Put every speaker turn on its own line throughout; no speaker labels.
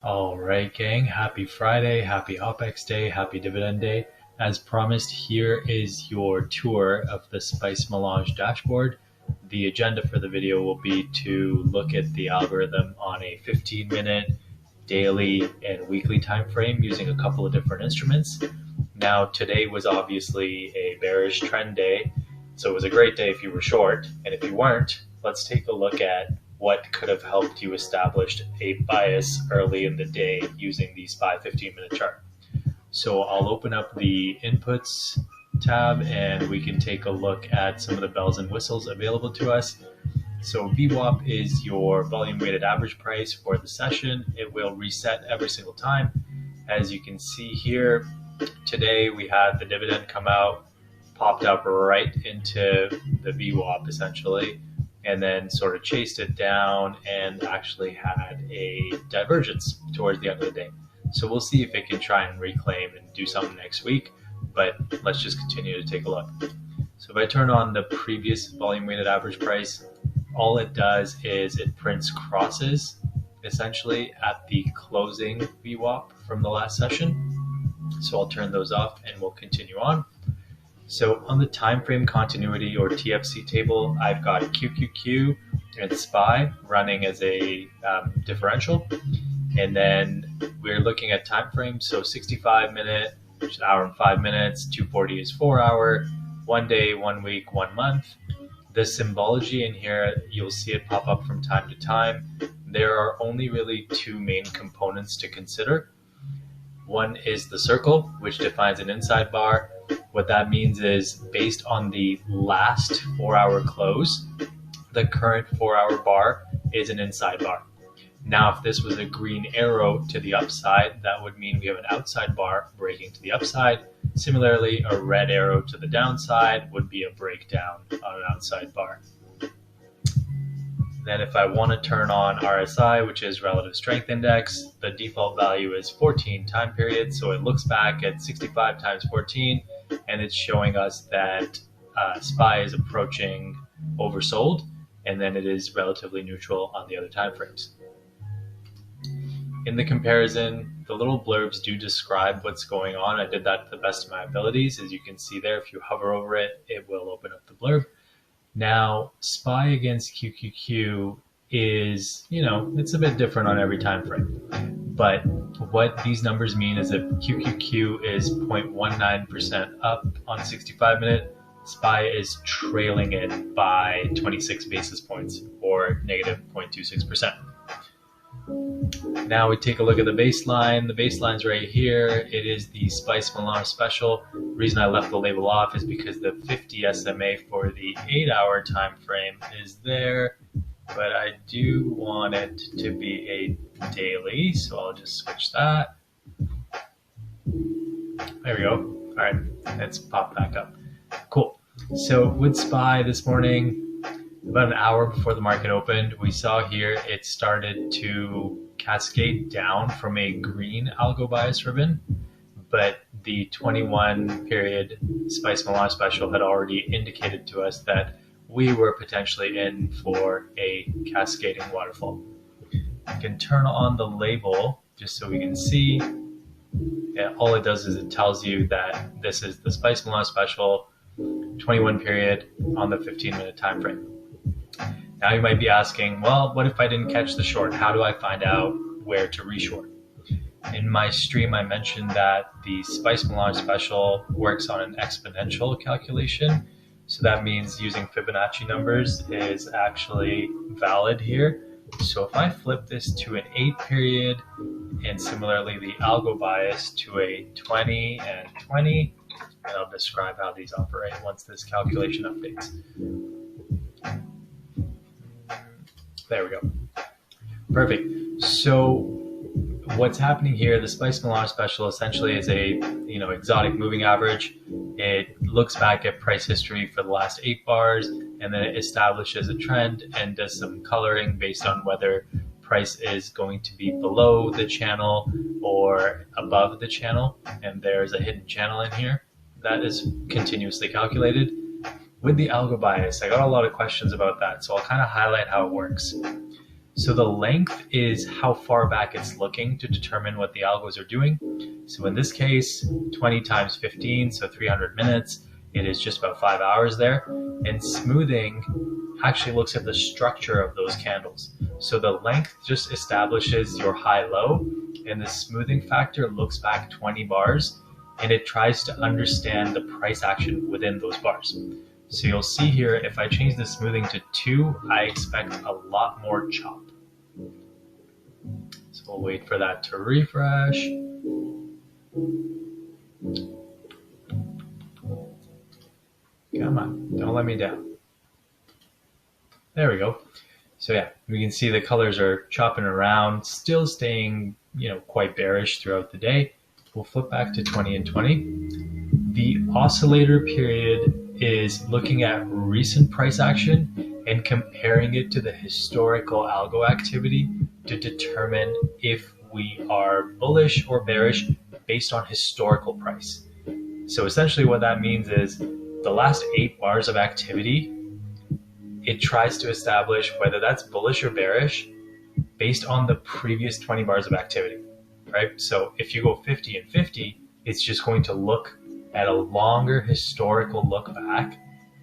All right, gang. Happy Friday, happy OPEX day, happy dividend day. As promised, here is your tour of the Spice Melange dashboard. The agenda for the video will be to look at the algorithm on a 15-minute, daily, and weekly time frame using a couple of different instruments. Now, today was obviously a bearish trend day, so it was a great day if you were short. And if you weren't, let's take a look at what could have helped you establish a bias early in the day using the SPY 15-minute chart. So I'll open up the inputs tab and we can take a look at some of the bells and whistles available to us. So VWAP is your volume weighted average price for the session. It will reset every single time. As you can see here, today we had the dividend come out, popped up right into the VWAP essentially, and then sort of chased it down and actually had a divergence towards the end of the day. So we'll see if it can try and reclaim and do something next week, but let's just continue to take a look. So if I turn on the previous volume weighted average price, all it does is it prints crosses essentially at the closing VWAP from the last session. So I'll turn those off and we'll continue on. So on the time frame continuity or TFC table, I've got QQQ and SPY running as a differential. And then we're looking at time frames. So 65-minute, which is an hour and 5 minutes, 240 is 4 hour, 1 day, 1 week, 1 month. The symbology in here, you'll see it pop up from time to time. There are only really two main components to consider. One is the circle, which defines an inside bar. What that means is based on the last 4-hour close, the current 4-hour bar is an inside bar. Now, if this was a green arrow to the upside, that would mean we have an outside bar breaking to the upside. Similarly, a red arrow to the downside would be a breakdown on an outside bar. Then if I want to turn on RSI, which is Relative Strength Index, the default value is 14 time period. So it looks back at 65 times 14, and it's showing us that SPY is approaching oversold, and then it is relatively neutral on the other time frames. In the comparison, the little blurbs do describe what's going on. I did that to the best of my abilities. As you can see there, if you hover over it, it will open up the blurb. Now, SPY against QQQ is, it's a bit different on every time frame. But what these numbers mean is that QQQ is 0.19% up on 65-minute. SPY is trailing it by 26 basis points, or negative 0.26%. Now we take a look at the baseline. The baseline's right here. It is the Spice Melange special. The reason I left the label off is because the 50 SMA for the 8-hour time frame is there, but I do want it to be a daily, so I'll just switch that. There we go. All right, let's pop back up. Cool. So with SPY this morning, about an hour before the market opened, we saw here it started to cascade down from a green algo bias ribbon, but the 21 period Spice Melange special had already indicated to us that we were potentially in for a cascading waterfall. I can turn on the label just so we can see. And all it does is it tells you that this is the Spice Melange special 21 period on the 15-minute time frame. Now you might be asking, well, what if I didn't catch the short? How do I find out where to reshort? In my stream, I mentioned that the Spice Melange special works on an exponential calculation. So that means using Fibonacci numbers is actually valid here. So if I flip this to an 8 period and similarly the algo bias to a 20 and 20, and I'll describe how these operate once this calculation updates. There we go. Perfect. So what's happening here, the Spice Melange special essentially is a exotic moving average. It looks back at price history for the last 8 bars, and then it establishes a trend and does some coloring based on whether price is going to be below the channel or above the channel. And there's a hidden channel in here that is continuously calculated. With the algo bias, I got a lot of questions about that, so I'll kind of highlight how it works. So the length is how far back it's looking to determine what the algos are doing. So in this case, 20 times 15, so 300 minutes, it is just about 5 hours there. And smoothing actually looks at the structure of those candles. So the length just establishes your high-low, and the smoothing factor looks back 20 bars, and it tries to understand the price action within those bars. So you'll see here, if I change the smoothing to 2, I expect a lot more chop. So we'll wait for that to refresh. Come on, don't let me down. There we go. So yeah, we can see the colors are chopping around, still staying, quite bearish throughout the day. We'll flip back to 20 and 20. The oscillator period is looking at recent price action and comparing it to the historical algo activity to determine if we are bullish or bearish based on historical price. So essentially what that means is the last 8 bars of activity, it tries to establish whether that's bullish or bearish based on the previous 20 bars of activity, right? So if you go 50 and 50, it's just going to look at a longer historical look back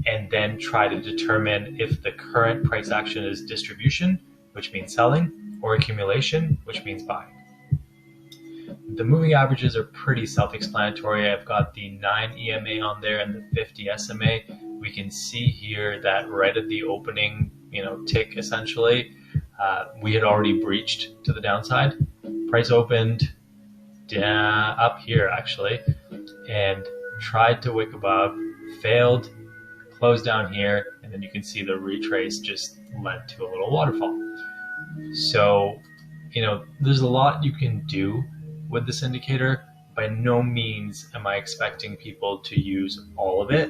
and then try to determine if the current price action is distribution, which means selling, or accumulation, which means buying. The moving averages are pretty self-explanatory. I've got the 9 EMA on there and the 50 SMA. We can see here that right at the opening, tick essentially, we had already breached to the downside. Price opened up here actually, and tried to wick above, failed, closed down here, and then you can see the retrace just led to a little waterfall. So, there's a lot you can do with this indicator. By no means am I expecting people to use all of it,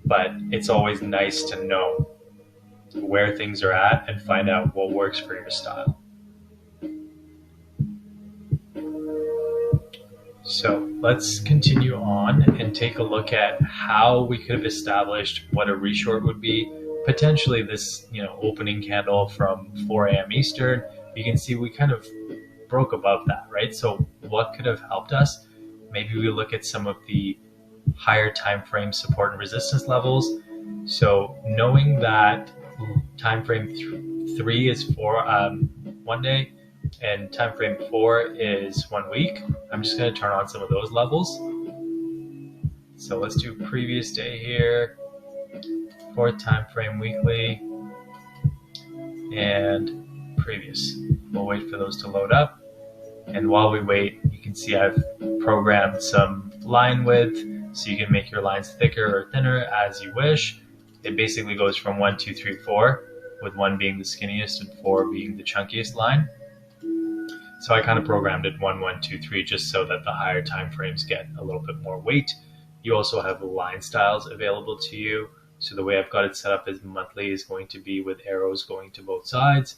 but it's always nice to know where things are at and find out what works for your style. So let's continue on and take a look at how we could have established what a reshort would be. Potentially this, opening candle from 4 a.m. Eastern, you can see we kind of broke above that, right? So what could have helped us? Maybe we look at some of the higher time frame support and resistance levels. So knowing that time frame 3 is for 1 day and time frame 4 is 1 week, I'm just going to turn on some of those levels. So let's do previous day here, 4th time frame weekly, and previous. We'll wait for those to load up. And while we wait, you can see I've programmed some line width, so you can make your lines thicker or thinner as you wish. It basically goes from 1, 2, 3, 4, with 1 being the skinniest and 4 being the chunkiest line. So I kind of programmed it 1, 1, 2, 3, just so that the higher time frames get a little bit more weight. You also have line styles available to you. So the way I've got it set up is monthly is going to be with arrows going to both sides.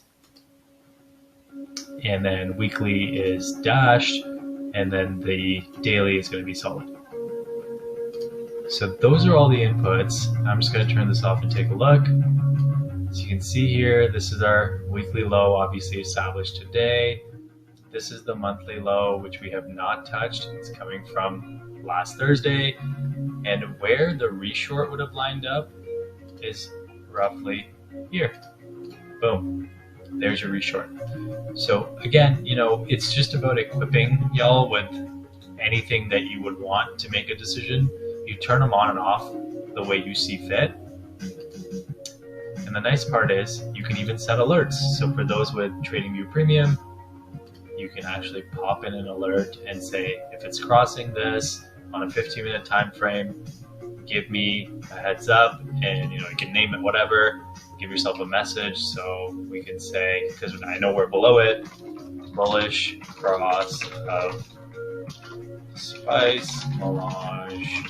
And then weekly is dashed, and then the daily is going to be solid. So those are all the inputs. I'm just going to turn this off and take a look. So you can see here, this is our weekly low, obviously established today. This is the monthly low, which we have not touched. It's coming from last Thursday. And where the reshort would have lined up is roughly here. Boom. There's your reshort. So again, it's just about equipping y'all with anything that you would want to make a decision. You turn them on and off the way you see fit. And the nice part is you can even set alerts. So for those with TradingView Premium, you can actually pop in an alert and say, if it's crossing this on a 15-minute time frame, give me a heads up, and you can name it whatever, give yourself a message so we can say, because I know we're below it, bullish cross of Spice Melange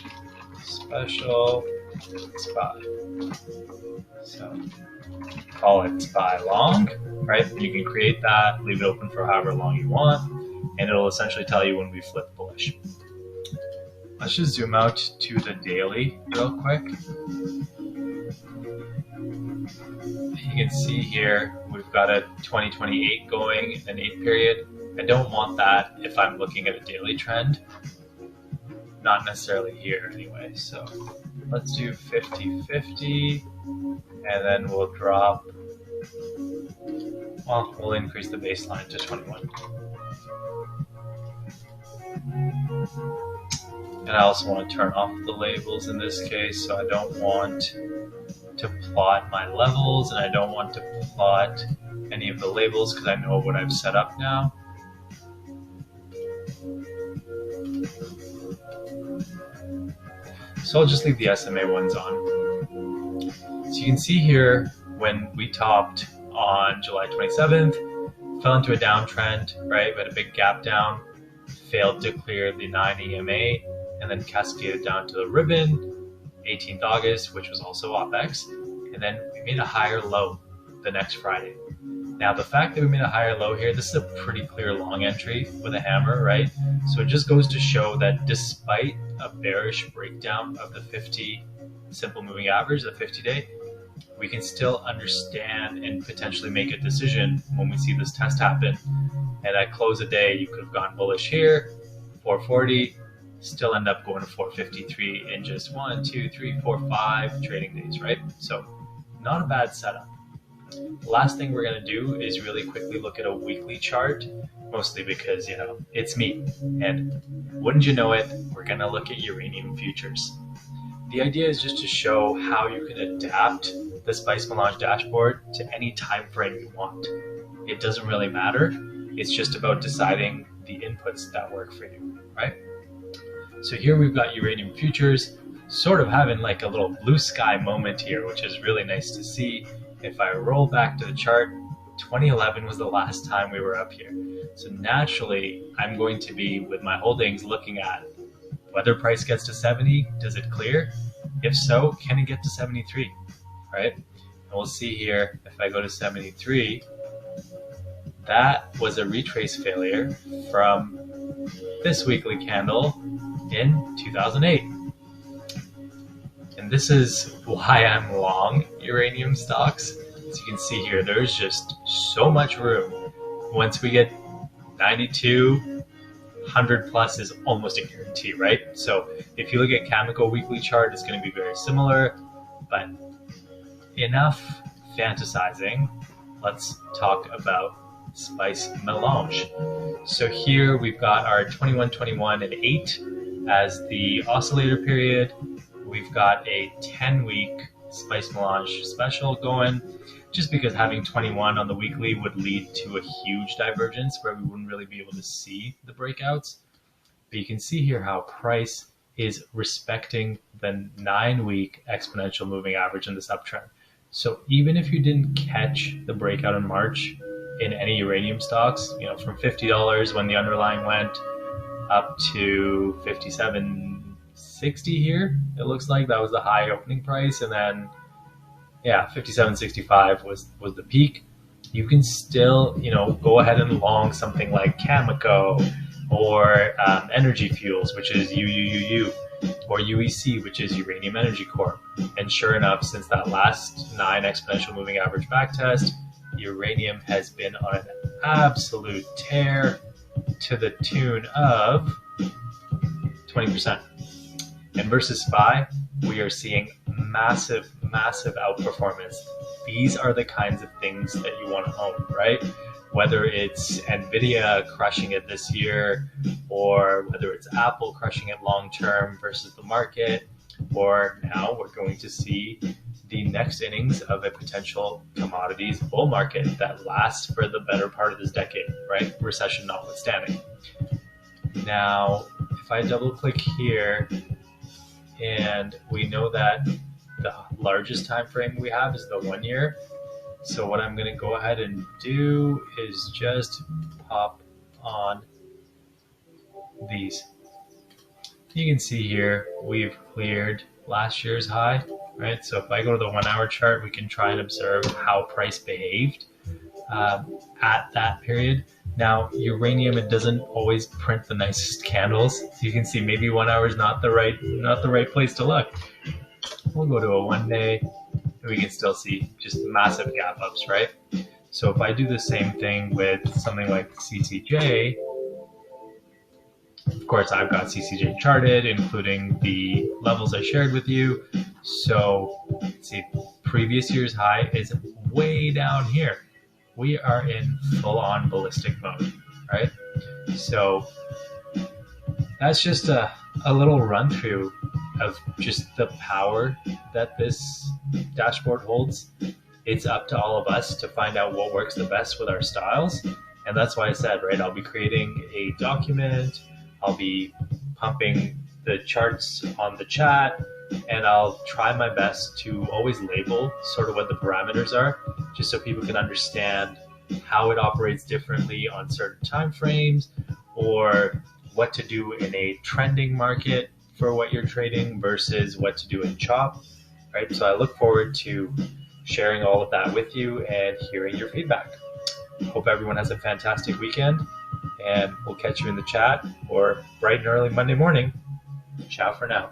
special SPY. So call it SPY long, right? You can create that, leave it open for however long you want, and it'll essentially tell you when we flip bullish. Let's just zoom out to the daily real quick. You can see here we've we've got a 2028 going in an 8 period. I don't want that if I'm looking at a daily trend. Not necessarily here anyway. So let's do 50-50, and then we'll drop, well, we'll increase the baseline to 21. And I also want to turn off the labels in this case, so I don't want to plot my levels, and I don't want to plot any of the labels because I know what I've set up now. So I'll just leave the SMA ones on. So you can see here when we topped on July 27th, fell into a downtrend, right? We had a big gap down, failed to clear the 9 EMA, and then cascaded down to the ribbon, 18th August, which was also OPEX, and then we made a higher low the next Friday. Now the fact that we made a higher low here, this is a pretty clear long entry with a hammer, right? So it just goes to show that despite a bearish breakdown of the 50 simple moving average, the 50-day, we can still understand and potentially make a decision when we see this test happen. And at close of day, you could have gone bullish here, 440, still end up going to 453 in just 1, 2, 3, 4, 5 trading days, right? So not a bad setup. The last thing we're going to do is really quickly look at a weekly chart, mostly because, you know, it's me. And wouldn't you know it, we're going to look at uranium futures. The idea is just to show how you can adapt the Spice Melange dashboard to any time frame you want. It doesn't really matter. It's just about deciding the inputs that work for you, right? So here we've got uranium futures sort of having like a little blue sky moment here, which is really nice to see. If I roll back to the chart, 2011 was the last time we were up here. So naturally, I'm going to be, with my holdings, looking at whether price gets to 70, does it clear? If so, can it get to 73, right? And we'll see here, if I go to 73, that was a retrace failure from this weekly candle in 2008. And this is why I'm long uranium stocks. As you can see here, there's just so much room. Once we get 92, 100 plus is almost a guarantee, right? So if you look at Chemical weekly chart, it's going to be very similar, but enough fantasizing. Let's talk about Spice Melange. So here we've got our 21, 21, and 8 as the oscillator period. We've got a 10-week Spice Melange special going, just because having 21 on the weekly would lead to a huge divergence where we wouldn't really be able to see the breakouts. But you can see here how price is respecting the 9-week exponential moving average in this uptrend. So even if you didn't catch the breakout in March in any uranium stocks, you know, from $50 when the underlying went up to 57.60 here, it looks like that was the high opening price, and then yeah, 57.65 was the peak. You can still, you know, go ahead and long something like Cameco or Energy Fuels, which is UUUU, or UEC, which is Uranium Energy Corp. And sure enough, since that last 9 exponential moving average backtest, uranium has been on an absolute tear to the tune of 20%. And versus SPY, we are seeing massive outperformance. These are the kinds of things that you want to own, right? Whether it's Nvidia crushing it this year, or whether it's Apple crushing it long term versus the market, or now we're going to see the next innings of a potential commodities bull market that lasts for the better part of this decade, right? Recession notwithstanding. Now, if I double click here, and we know that the largest time frame we have is the 1 year. So what I'm going to go ahead and do is just pop on these. You can see here we've cleared last year's high, right? So if I go to the 1 hour chart, we can try and observe how price behaved at that period. Now, uranium, it doesn't always print the nicest candles. So you can see maybe 1 hour is not the right place to look. We'll go to a 1 day, and we can still see just massive gap ups, right? So if I do the same thing with something like CCJ, of course I've got CCJ charted, including the levels I shared with you. So let's see, previous year's high is way down here. We are in full-on ballistic mode, right? So that's just a little run through of just the power that this dashboard holds. It's up to all of us to find out what works the best with our styles. And that's why I said, right, I'll be creating a document, I'll be pumping the charts on the chat, and I'll try my best to always label sort of what the parameters are, just so people can understand how it operates differently on certain time frames, or what to do in a trending market for what you're trading versus what to do in chop, right? So I look forward to sharing all of that with you and hearing your feedback. Hope everyone has a fantastic weekend, and we'll catch you in the chat or bright and early Monday morning. Ciao for now.